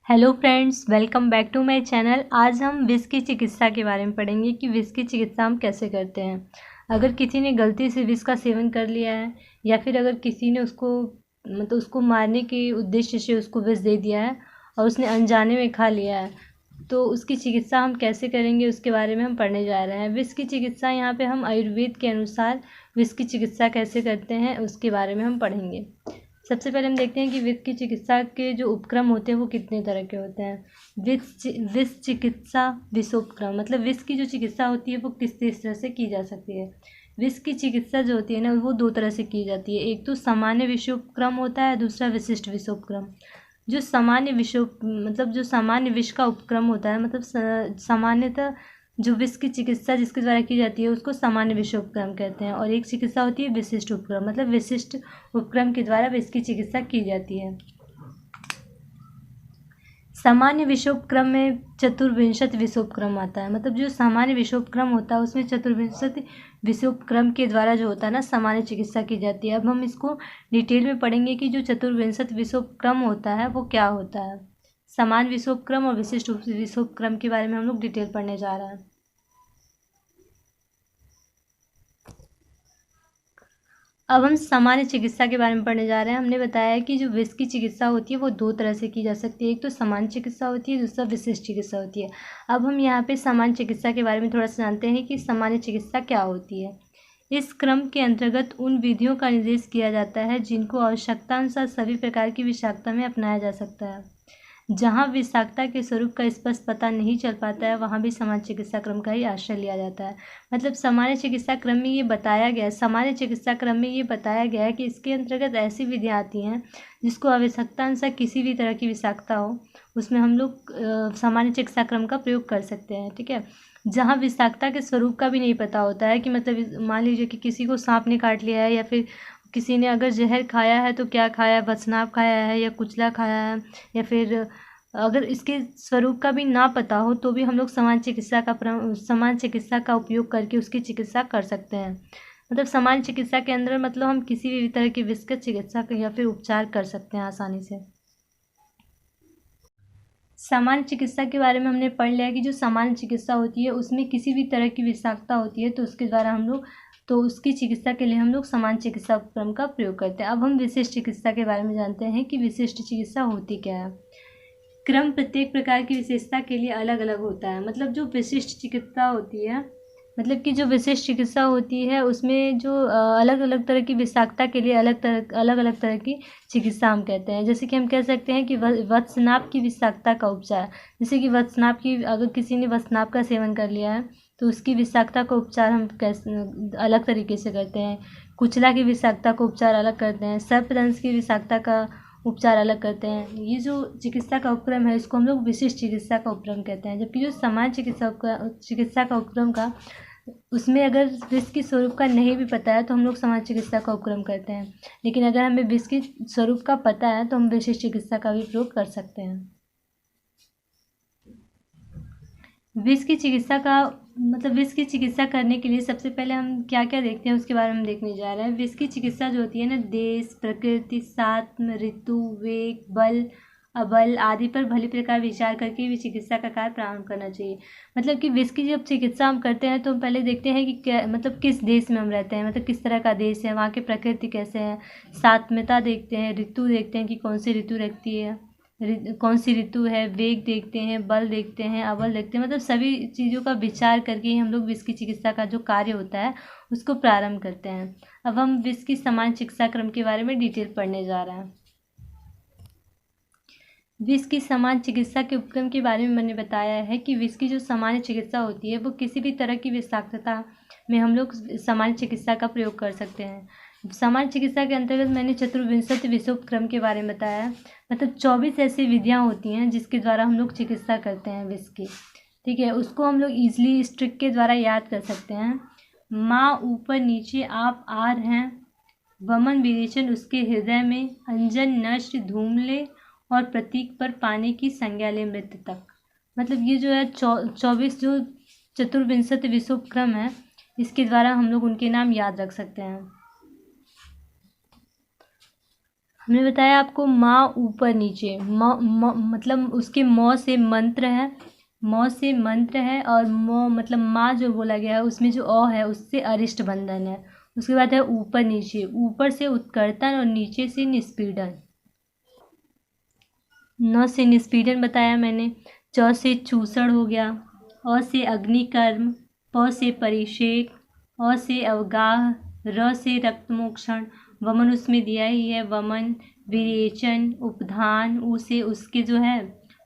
Hello friends, welcome back to my channel. आज हम विष की चिकित्सा के बारे में पढ़ेंगे कि विष की चिकित्सा हम कैसे करते हैं। अगर किसी ने गलती से विष का सेवन कर लिया है या फिर अगर किसी ने उसको मारने के उद्देश्य से उसको विष दे दिया है और उसने अनजाने में खा लिया है, तो उसकी चिकित्सा हम कैसे करेंगे उसके बारे में हम पढ़ने जा रहे हैं। विष की चिकित्सा यहाँ पे हम आयुर्वेद के अनुसार विष की चिकित्सा कैसे करते हैं उसके बारे में हम पढ़ेंगे। सबसे पहले हम देखते हैं कि विष की चिकित्सा के जो उपक्रम होते हैं वो कितने तरह के होते हैं। विष चिकित्सा विषोपक्रम, मतलब विष की जो चिकित्सा होती है वो किस तरह से की जा सकती है। विष की चिकित्सा जो होती है ना वो दो तरह से की जाती है। एक तो सामान्य विषोपक्रम होता है, दूसरा विशिष्ट विषोपक्रम। जो सामान्य विष का उपक्रम होता है, मतलब सामान्यतः जो विष की चिकित्सा जिसके द्वारा की जाती है उसको सामान्य विषोपक्रम कहते हैं। और एक चिकित्सा होती है विशिष्ट उपक्रम, मतलब विशिष्ट उपक्रम के द्वारा विष की चिकित्सा की जाती है। सामान्य विषोपक्रम में चतुर्विंशति विषोपक्रम आता है। मतलब जो सामान्य विषोपक्रम होता है उसमें चतुर्विंशति विषोपक्रम के द्वारा जो होता है ना सामान्य चिकित्सा की जाती है। अब हम इसको डिटेल में पढ़ेंगे कि जो चतुर्विंशति विषोपक्रम होता है वो क्या होता है। समान विषोपक्रम और विशिष्ट विषोपक्रम के बारे में हम लोग डिटेल पढ़ने जा रहे हैं। अब हम सामान्य चिकित्सा के बारे में पढ़ने जा रहे हैं। हमने बताया कि जो विष की चिकित्सा होती है वो दो तरह से की जा सकती है। एक तो सामान्य चिकित्सा होती है, दूसरा विशिष्ट चिकित्सा होती है। अब हम यहाँ पे सामान्य चिकित्सा के बारे में थोड़ा सा जानते हैं कि सामान्य चिकित्सा क्या होती है। इस क्रम के अंतर्गत उन विधियों का निर्देश किया जाता है जिनको आवश्यकता अनुसार सभी प्रकार की विषाक्तता में अपनाया जा सकता है। जहाँ विषाक्तता के स्वरूप का स्पष्ट पता नहीं चल पाता है वहाँ भी सामान्य चिकित्सा क्रम का ही आश्रय लिया जाता है। मतलब सामान्य चिकित्सा क्रम में ये बताया गया है कि इसके अंतर्गत ऐसी विधियाँ आती हैं जिसको आवश्यकता अनुसार किसी भी तरह की विषाक्तता हो उसमें हम लोग सामान्य चिकित्सा क्रम का प्रयोग कर सकते हैं। ठीक है, जहाँ विषाक्तता के स्वरूप का भी नहीं पता होता है कि मतलब मान लीजिए कि किसी को सांप ने काट लिया है या फिर किसी ने अगर जहर खाया है तो क्या खाया है, वचनाभ खाया है या कुचला खाया है, या फिर अगर इसके स्वरूप का भी ना पता हो तो भी हम लोग सामान्य चिकित्सा का उपयोग करके उसकी चिकित्सा कर सकते हैं। मतलब सामान्य चिकित्सा के अंदर मतलब हम किसी भी तरह की विष की चिकित्सा या फिर उपचार कर सकते हैं आसानी से। सामान्य चिकित्सा के बारे में हमने पढ़ लिया कि जो सामान्य चिकित्सा होती है उसमें किसी भी तरह की विषाक्तता होती है तो उसके द्वारा उसकी चिकित्सा के लिए हम लोग सामान्य चिकित्सा उपक्रम का प्रयोग करते हैं। अब हम विशिष्ट चिकित्सा के बारे में जानते हैं कि विशिष्ट चिकित्सा होती क्या है। क्रम प्रत्येक प्रकार की विशेषता के लिए अलग अलग होता है। मतलब जो विशिष्ट चिकित्सा होती है, मतलब कि जो विशिष्ट चिकित्सा होती है उसमें जो अलग अलग तरह की विषाक्तता के लिए अलग अलग तरह की चिकित्सा हम कहते हैं। जैसे कि हम कह सकते हैं कि वत्सनाभ की विषाक्तता का उपचार, जैसे कि वत्सनाभ की अगर किसी ने वत्सनाभ का सेवन कर लिया है तो उसकी विषाक्तता का उपचार हम कैसे अलग तरीके से करते हैं। कुचला की विषाक्तता का उपचार अलग करते हैं। सर्पदंश की विषाक्तता का उपचार अलग करते हैं। ये जो चिकित्सा का उपक्रम है इसको हम लोग विशिष्ट चिकित्सा का उपक्रम कहते हैं। जबकि जो सामान्य चिकित्सा का उपक्रम का उसमें अगर विष की स्वरूप का नहीं भी पता है तो हम लोग सामान्य चिकित्सा का उपक्रम करते हैं। लेकिन अगर हमें विष की स्वरूप का पता है तो हम विशिष्ट चिकित्सा का भी प्रयोग कर सकते हैं। विष की चिकित्सा करने के लिए सबसे पहले हम क्या क्या देखते हैं उसके बारे में देखने जा रहे हैं। विष की चिकित्सा जो होती है ना देश, प्रकृति, सात्म, ऋतु, वेग, बल, अबल आदि पर भली प्रकार विचार करके भी चिकित्सा का कार्य प्रारंभ करना चाहिए। मतलब कि विष की जब चिकित्सा हम करते हैं तो हम पहले देखते हैं कि क्या मतलब किस देश में हम रहते हैं, मतलब किस तरह का देश है, वहाँ की प्रकृति कैसे है। सात्म्यता देखते हैं, ऋतु देखते हैं कि कौन सी ऋतु रहती है, कौन सी ऋतु है, वेग देखते हैं, बल देखते हैं, अबल देखते हैं। मतलब सभी चीज़ों का विचार करके ही हम लोग विष की चिकित्सा का जो कार्य होता है उसको प्रारंभ करते हैं। अब हम विष की सामान्य चिकित्सा क्रम के बारे में डिटेल पढ़ने जा रहे हैं। विष की सामान्य चिकित्सा के उपक्रम के बारे में मैंने बताया है कि विष की जो सामान्य चिकित्सा होती है वो किसी भी तरह की विषाक्तता में हम लोग सामान्य चिकित्सा का प्रयोग कर सकते हैं। सामान्य चिकित्सा के अंतर्गत मैंने चतुर्विंशति विषोपक्रम के बारे में बताया। मतलब 24 ऐसी विधियाँ होती हैं जिसके द्वारा हम लोग चिकित्सा करते हैं विष की। ठीक है, उसको हम लोग ईजिली इस ट्रिक के द्वारा याद कर सकते हैं। माँ ऊपर नीचे आप आर हैं, वमन विरेचन उसके हृदय में, अंजन नष्ट धूमले और प्रतीक पर पाने की संज्ञा ले मृत्यु तक। मतलब ये जो है 24 जो चतुर्विंशति विषोपक्रम है इसके द्वारा हम लोग उनके नाम याद रख सकते हैं। हमने बताया आपको माँ ऊपर नीचे, मतलब उसके मौ से मंत्र है, मौ से मंत्र है, और मौ मतलब माँ जो बोला गया है उसमें जो अ है उससे अरिष्ट बंधन है। उसके बाद है ऊपर नीचे, ऊपर से उत्कर्तन और नीचे से निष्पीड़न। न से निष्पीड़न बताया मैंने। च से चूसण हो गया, अ से अग्निकर्म, प से परिषेक, अ से अवगाह, र से रक्तमोक्षण, वमन उसमें दिया ही है, वमन, विरेचन, उपधान, उ से उसके जो है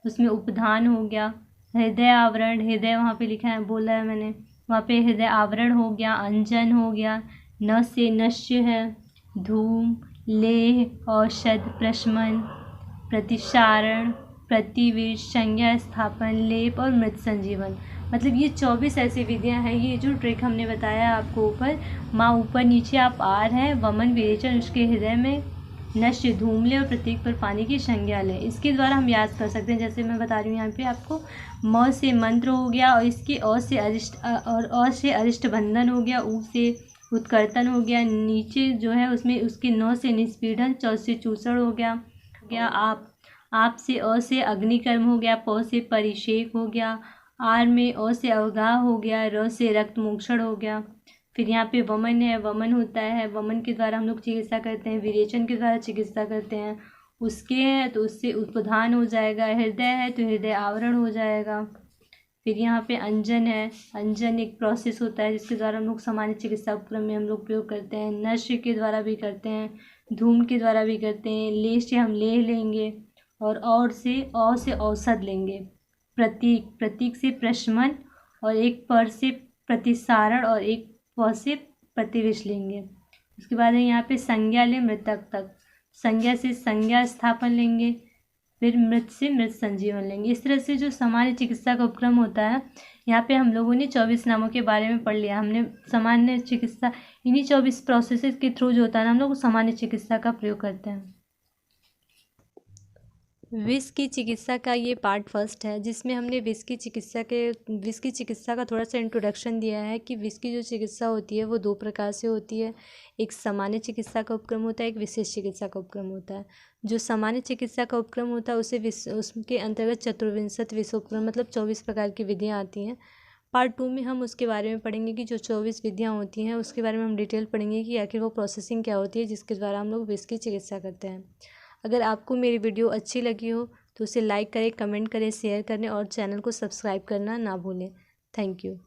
उसमें उपधान हो गया। हृदय आवरण, हृदय वहाँ पे लिखा है, बोला है मैंने, वहाँ पे हृदय आवरण हो गया, अंजन हो गया। न से नश्य है, धूम, लेह, औषध, प्रशमन, प्रतिशारण, प्रतिविष, संज्ञा स्थापन, लेप और मृत संजीवन। मतलब ये 24 ऐसी विधियां हैं। ये जो ट्रिक हमने बताया आपको ऊपर, माँ ऊपर नीचे आप आर है, वमन विरेचन उसके हृदय में, नश्य धूम ले और प्रतीक पर पानी की संज्ञा लें, इसके द्वारा हम याद कर सकते हैं। जैसे मैं बता रही हूँ यहाँ पे आपको, म से मंत्र हो गया, और इसके अ से अरिष्ट और अ से अरिष्ट बंधन हो गया, ऊ से उत्कर्तन हो गया, नीचे जो है उसमें उसके नौ से निष्पीड़न, चौ से चूसण हो गया आप से अ से अग्निकर्म हो गया, प से परिषेक हो गया, आर में अ से अवगाह हो गया, र से रक्त मोक्षण हो गया। फिर यहाँ पे वमन है, वमन होता है, वमन के द्वारा हम लोग चिकित्सा करते हैं, विरेचन के द्वारा चिकित्सा करते हैं। उसके है तो उससे उपधान हो जाएगा, हृदय है तो हृदय आवरण हो जाएगा। फिर यहाँ पे अंजन है, अंजन एक प्रोसेस होता है जिसके द्वारा हम लोग सामान्य चिकित्सा उपक्रम में हम लोग प्रयोग करते हैं। नश्य के द्वारा भी करते हैं, धूम के द्वारा भी करते हैं, ले से हम लेह लेंगे, और से औ से औषध लेंगे। प्रतीक, प्रतीक से प्रशमन, और एक पर से प्रतिसारण, और एक प से प्रतिविष लेंगे। उसके बाद है यहाँ पे संज्ञा ले मृतक तक, संज्ञा से संज्ञा स्थापन लेंगे, फिर मृत से मृत संजीवन लेंगे। इस तरह से जो सामान्य चिकित्सा का उपक्रम होता है, यहाँ पे हम लोगों ने 24 नामों के बारे में पढ़ लिया। हमने सामान्य चिकित्सा, इन्हीं 24 प्रोसेसेस के थ्रू जो होता है ना, हम लोग सामान्य चिकित्सा का प्रयोग करते हैं। विष की चिकित्सा का ये पार्ट फर्स्ट है, जिसमें हमने विष की चिकित्सा का थोड़ा सा इंट्रोडक्शन दिया है कि विष की जो चिकित्सा होती है वो 2 प्रकार से होती है। एक सामान्य चिकित्सा का उपक्रम होता है, एक विशेष चिकित्सा का उपक्रम होता है। जो सामान्य चिकित्सा का उपक्रम होता है उसके अंतर्गत चतुर्विंशत विष उपक्रम, मतलब 24 प्रकार की विधियाँ आती हैं। पार्ट 2 में हम उसके बारे में पढ़ेंगे कि जो 24 विधियाँ होती हैं उसके बारे में हम डिटेल पढ़ेंगे कि आखिर वो प्रोसेसिंग क्या होती है जिसके द्वारा हम लोग विष की चिकित्सा करते हैं। अगर आपको मेरी वीडियो अच्छी लगी हो तो उसे लाइक करें, कमेंट करें, शेयर करें और चैनल को सब्सक्राइब करना ना भूलें। Thank you.